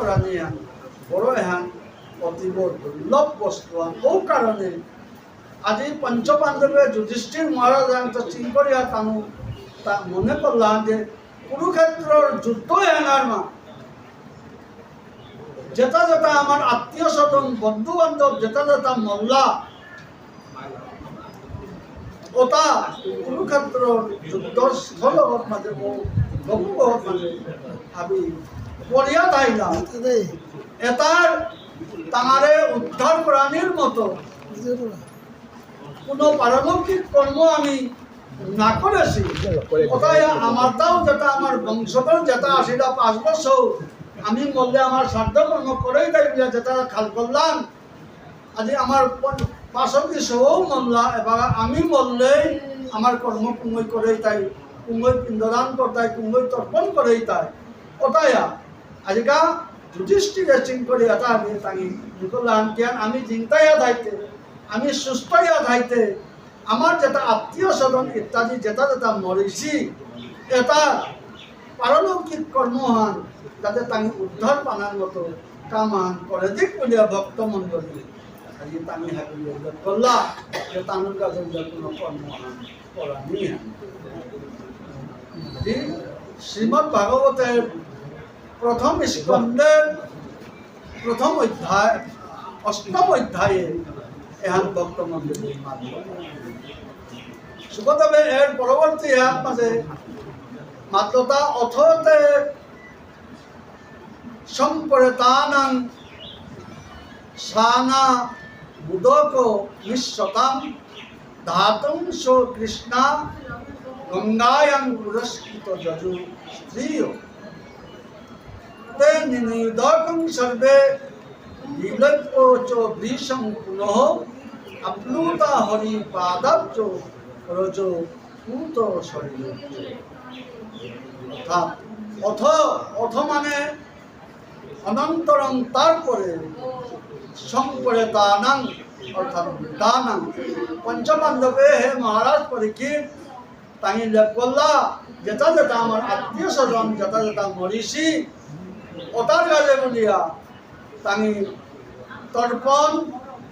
করানি বড় এহান অতীব দুর্লভ বস্তু ও কারণে আজি পঞ্চপাণ্ডবে যুধিষ্ঠির মহারাজ চিঙ্করিয়া তানু তা মনে করলাম যে কুরুক্ষেত্রর যুদ্ধ এনার মা যেটা যেটা আমার আত্মীয় স্বজন বন্ধু বান্ধব যেটা যেটা মল্লা ওটা কুরুক্ষেত্র যুদ্ধস্থল মাঝে গভীর মাঝে আমি পড়িয়া থাইলাম এটার তাঁরে উদ্ধার প্রাণীর মতো কোনো পারলৌকিক কর্ম আমি না করেছি ওটাই আমারটাও যেটা আমার বংশধর যেটা আসিল 5 বছর আমি বললে আমার শ্রাদ্ধ কর্ম করেই তাই যেটা খাল করলাম আজি আমার 500 মল্লা এবার আমি বললেই আমার কর্ম কুঙ্গই করেই তাই কুঙ্গই পিণ্ডদান করতাই কুঙ্গই তর্পণ করেই তাই ওটাই আজিকা যুধিষ্ঠিরে চিঙ্করি এটা আমি তাই করলাম কেন আমি চিন্তাইয়া থাইতে আমি সুস্থইয়া থাইতে আমার যেটা আত্মীয় স্বজন ইত্যাদি যেটা যেটা মরিছি এটা পারলৌকিক কর্মহান যাতে তাই উদ্ধার পানার মতো কামান করে দিক বলিয়া ভক্তমণ্ডলী আজি তামি হাবিলে করলা যে তানুর কাছে কোনো কর্মহান করা নিয়ে শ্রীমদ্ ভাগবতের প্রথম স্কন্ধের প্রথম অধ্যায় 8ম অধ্যায়ে এহান ভক্তমণ্ডলীর মাধ্যমে সুখদেবে এর পরবর্তী এর মাঝে মাত্রতা অথতে সম্পরেতানাং সানা মুদক নিঃশতাম ধাতুংশ কৃষ্ণা গঙ্গায়াং পুরস্কৃত যজু স্ত্রিয় তে নিনিদকং সর্বে বিলপ্য চ বৃষং পুনঃ আপ্লুতা হরি পাদাব্জ রজ পুত শরীর অথ অথ মানে অনন্তরং তারপরে সম্পরেতানাং অর্থাৎ দানাং পঞ্চপাণ্ডবে হে মহারাজ পরীক্ষিত তাই লেখল্লা যেটা যেটা আমার আত্মীয় স্বজন যেটা যেটা মরিছি ওটার কাজে বলিয়া তাই তর্পণ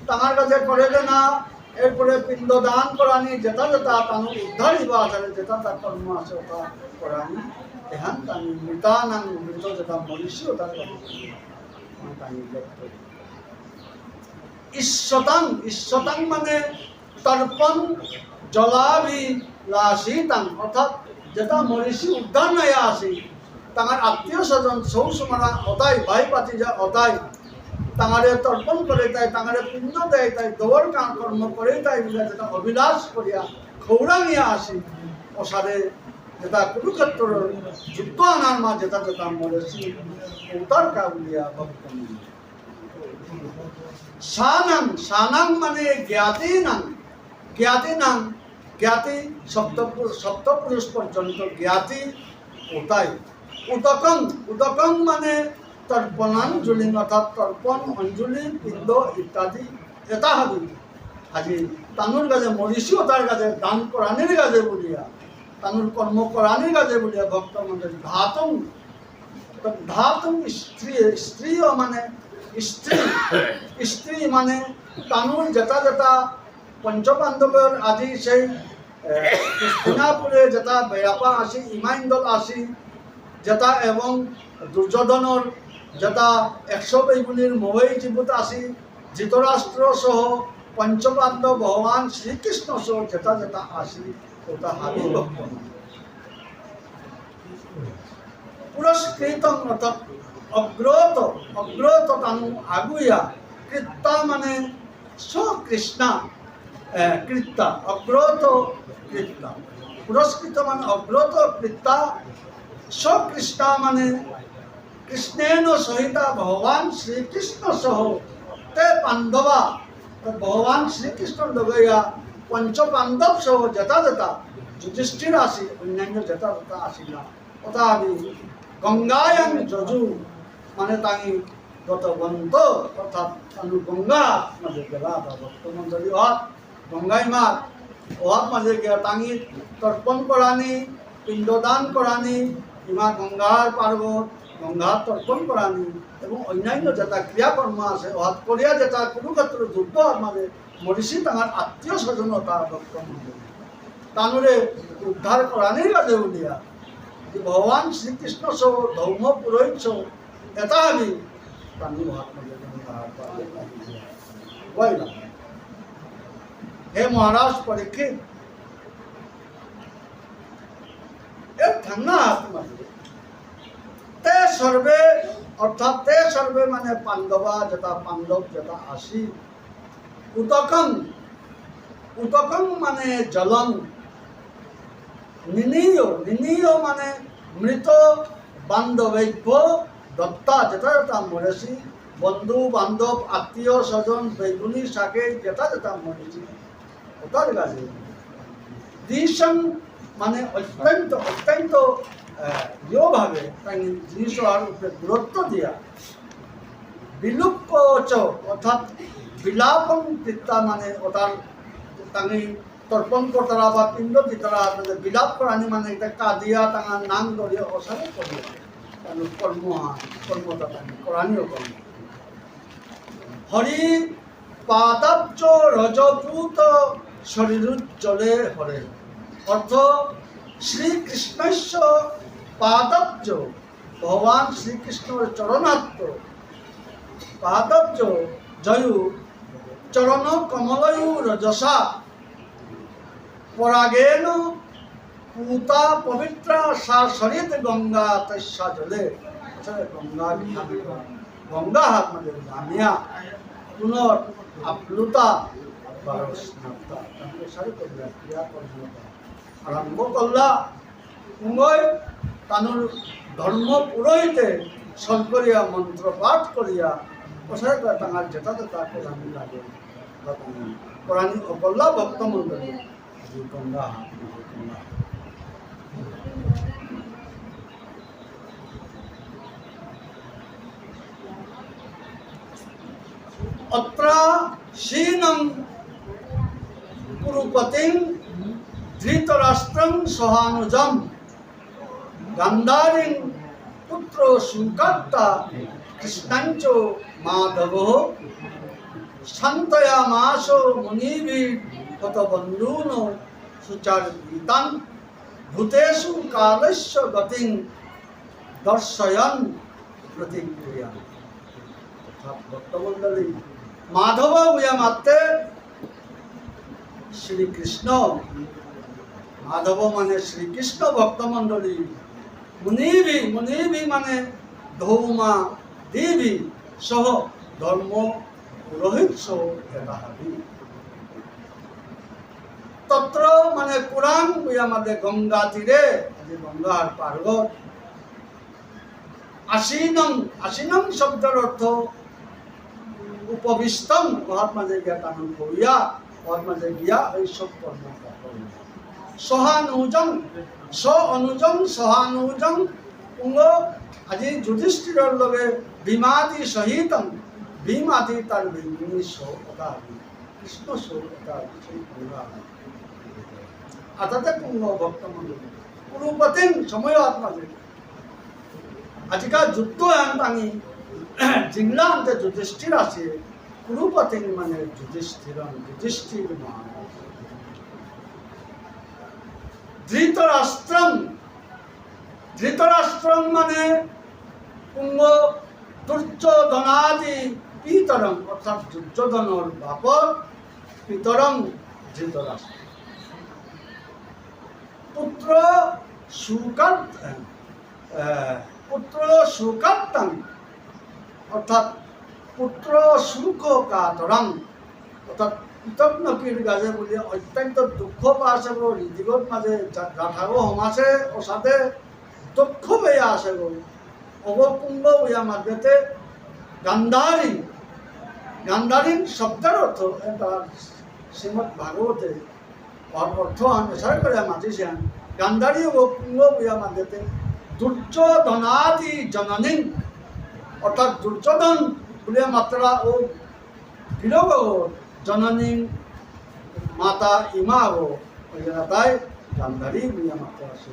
তাঁর কাছে করে না এরপরে পিণ্ড দান করানি যেটা যেটা তাঁর উদ্ধার হইবা আছে যেটা তার কর্ম আছে ওটা করানি এহান তাই মৃতানাং মৃত যেটা মরিছি ওটার ঈশ্বতাং ঈশ্বতাং মানে তর্পণ জলাভিলাষিতাং অর্থাৎ যেটা মরিছি উদ্ধার নাই আসি তাঁর আত্মীয় স্বজন সৌ সমানা অদাই ভাই পাতি যা অদাই তাঁরে তর্পণ করে তাই তাঁরে পিণ্ড দেয় তাই দৌড় কর্ম করে তাই যেটা অভিলাষ করিয়া খৌড়াঙিয়া আসি অসারে যেটা কুরুক্ষেত্র যুদ্ধ আনার মা যেটা যেটা মরেছি উত্তর কাবুলিয়া ভক্ত সানাং সানাং মানে জ্ঞাতি নাং জ্ঞাতি সপ্তপুরুষ পর্যন্ত জ্ঞাতি ওটাই উদকং মানে তর্পণাঞ্জলি অর্থাৎ তর্পণ অঞ্জলি পিণ্ড ইত্যাদি এটা হাবি আজি তানুর কাজে মরিষিও তার কাজে দান করানির কাজে বলিয়া তানুর কর্ম করানির কাজে বলিয়া ভক্ত মন্ডলী ধাতং স্ত্রীও মানে স্ত্রী মানে তানুর যেটা যেটা পঞ্চপাণ্ডবের আজি সেই হস্তিনাপুরে যেটা বেয়াপা আসি ইমাইন্দল আসি যেটা এবং দুর্যোধনের যেটা 100 বেগুনির মোহই জীবিত আসি ধৃতরাষ্ট্র সহ পঞ্চপাণ্ডব ভগবান শ্রীকৃষ্ণ সহ যেটা যেটা আসি ওটা হাবি ভক্ত পুরস্কৃত অর্থাৎ অগ্রত তানু আগুয়া কৃত্তা মানে স্বকৃষ্ণা কৃত্তা অগ্রত কৃত্তা পুরস্কৃত মানে অগ্রত কৃত্তা স্বকৃষ্ণা মানে কৃষ্ণেন সহিতা ভগবান শ্রীকৃষ্ণ সহ তে পাণ্ডবা ভগবান শ্রীকৃষ্ণ লগইয়া পঞ্চপাণ্ডব সহ যেটা যেটা যুধিষ্ঠির আসি অন্যান্য যেটা যেটা আসিলা ওটা আমি গঙ্গায়াং যজু মানে তাই গত বন্ত অর্থাৎ তানু গঙ্গা মাঝে গেলা বর্তমান যদি গঙ্গাই মাত ওহাত মাঝে গিয়া তাঙি তর্পণ করানি পিণ্ডদান করানি ইমা গঙ্গার পার্বত গঙ্গা তর্পণ করানি এবং অন্যান্য যেটা ক্রিয়াকর্ম আছে অহাত করিয়া যেটা কুরুক্ষেত্র যুদ্ধ মানে মরিষি তাঁর আত্মীয় স্বজনতা বক্তব্য তানুরে উদ্ধার করানির কাজে উলিয়া ভগবান শ্রীকৃষ্ণ সহ ধর্ম পুরোহিত সহ এটা আমি তানু মহাত্মা হে মহারাজ পরীক্ষিত এর ঠান্ডা হাত মারবে তে সর্বে অর্থাৎ তে সর্বে মানে পাণ্ডবা যেটা পাণ্ডব যেটা আসি উতকং উতকং মানে জলং নিনীয় মানে মৃত বান্ধবৈভ্য দত্তা যেটা যেটা মরেছি বন্ধু বান্ধব আত্মীয় স্বজন বেগুনি শাকে যেটা যেটা মরেছি ওটার কাছে দিশং মানে অত্যন্ত অত্যন্ত ইয়ভাবে তাই জিনিসটার উপরে গুরুত্ব দিয়া বিলুপ্ত অর্থাৎ বিলাপন চিত্তা মানে ওটার তাঙ্গি তর্পণ করতারা বা পিণ্ড দিতারা মানে বিলাপ করানি মানে এটা কাদিয়া তাঙ্গার নাম ধরিয়া অসারে করিয়া তাঙ্গ কর্মটা তাঙ্গি করানিও কর্ম হরি পাদাব্জ রজপুত শরীরুজ্জ্বলে হরে অর্থ শ্রীকৃষ্ণস্য পাদাব্জ ভগবান শ্রীকৃষ্ণর চরণাত্ম পাদাব্জ জয়ু চরণ কমলয়ু রজসা পরাগেন पूता पवित्रा सा सरित गंगा तस्या जले गंगा गंगा हाथ मध्ये जामिया पुनर आप्लुता स्नाता सारी क्रिया आरम्भ करला उंगय तानुर धर्म पुरोहिते सलकरिया मंत्र पाठ करिया ओसारे तांगार जेता जेता कोरानी लागे कोरानी अकल्ला भक्त मंडली गंगा अत्र शीनं कुरुपतिं धृतराष्ट्रं सहानुजं गान्धारीं पुत्रो सुकर्ता कृष्णञ्चो माधवो शान्तयामासो मुनिभिर्हतबन्धूनो सुचारितां भूतेषु कालस्य गतिं दर्शयन् प्रतिक्रिया भक्तमंडली माधव हुआ माते श्री कृष्ण माधव माने श्री कृष्ण भक्तमंडली मुनि भी माने धौमा देवी सह धर्म पुरोहित सह तत्र माने पुराण हुआ माते गंगा तीरे गंगार पार्वत आसीनम शब्दर अर्थ उपविष्टम महात्मा जे गया कानून खोया महात्मा जे गया এই সব কর্ম সহানুজং সহানুজং উঙ্গ আজি যুধিষ্ঠিৰৰ লগে বিমাদি সহিতম বিমাদি তার বিনি সহতা কৃষ্ণ সহতা সেই পুরা আতাতে পুঙ্গ ভক্তমণ্ডলী কুরুপতিং সময় আত্মা যে আজিকা যুদ্ধ আনতানি जिंगला अंत युधिष्ठिर आसे कुरुपति माने युधिष्ठिर महाराज धृतराष्ट्रम माने कुंग दुर्योधनादि पितरम अर्थात दुर्योधनर बापर पितरम धृतराष्ट्र पुत्र सुकर्तं अर्थात पुत्र सुख का तरंग अर्थात कृतज्ञ गाजे बोली अत्यंत दुख पासे गो ऋतिगत माजे जाथागो हमासे ओसाते दुख बेया आसे गो अवकुंभ बेया माध्यते गांधारी शब्दर अर्थ एटा श्रीमद् भागवते और अर्थ अनुसार करे मातिसे गांधारी अवकुंभ बेया माध्यते दुर्योधनादि जननी अर्थात दुर्योधन बोलिया मात्रा ओ गिरव जननी माता इमा हो ताई गांधारी बोलिया मात्रा से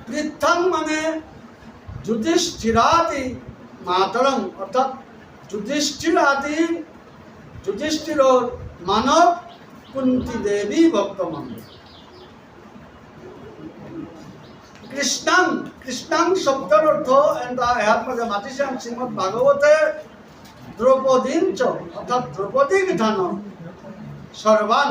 পৃথং মানে যুধিষ্ঠিরাদি মাতরং, অর্থাৎ যুধিষ্ঠির মানব কুন্তি দেবী ভক্তমান। কৃষ্ণাং শব্দের অর্থ মাতিছেন শ্রীমদ ভাগবতে দ্রৌপদীং চ, অর্থাৎ দ্রৌপদী বিধান সর্বান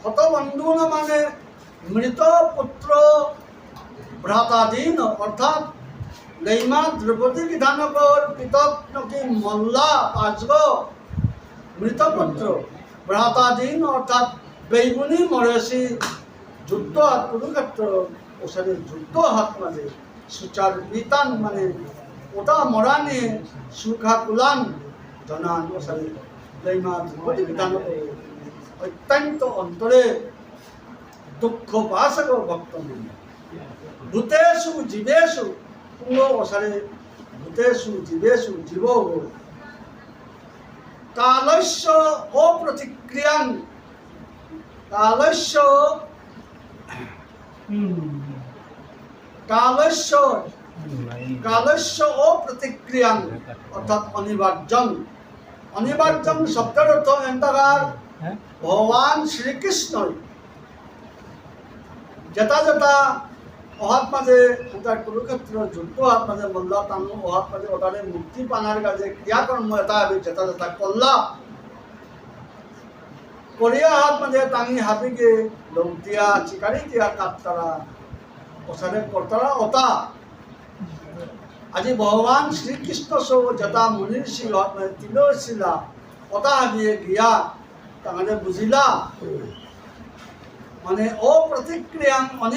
হতবন্ধুন মানে মৃত পুত্র ভ্রাতাধীন, অর্থাৎ লেইমা দ্রৌপদী বিধানকর পিতক নকি মল্লা পাঁচগ মৃত পুত্র ভ্রাতাধীন, অর্থাৎ বেগুনি মরেছি যুদ্ধ হাত কুরুক্ষেত্র ওসারে যুদ্ধ হাত মানে সুচার বিতান মানে ওটা মরা নিয়ে সুখাকুলান জনান ওসারে লেইমা দ্রৌপদী বিধানক অত্যন্ত অন্তরে দুঃখ পাশক ভক্ত ভূতেষু জীবেষু পুঙ্গ ওসারে ভূতেষু জীবেষু জীব কালস্য অপ্রতিক্রিয়াং, কালস্য অপ্রতিক্রিয়াং, অর্থাৎ অনিবার্যং শব্দের অর্থ এন্তকার ভগবান শ্রীকৃষ্ণ যেটা অহাত মাঝে কুরুক্ষেত্র যুদ্ধ হাত মাঝে মল্লা তানু অহাত মাঝে ওটারে মুক্তি পানার কাজে ক্রিয়াকর্ম এটা যেটা করলা করিয়া হাত মাঝে টাঙি হাবিকে লৌটিয়া চিকারি দিয়া কাটতারা ওসারে করতারা ওটা আজি ভগবান শ্রীকৃষ্ণ সৌ যেটা মুনির শিল হাত মাঝে তিলৰ শিলা ওটা হাবিয়ে গিয়া তাহলে বুঝিলা মানে অপ্রতিক্রিয়াং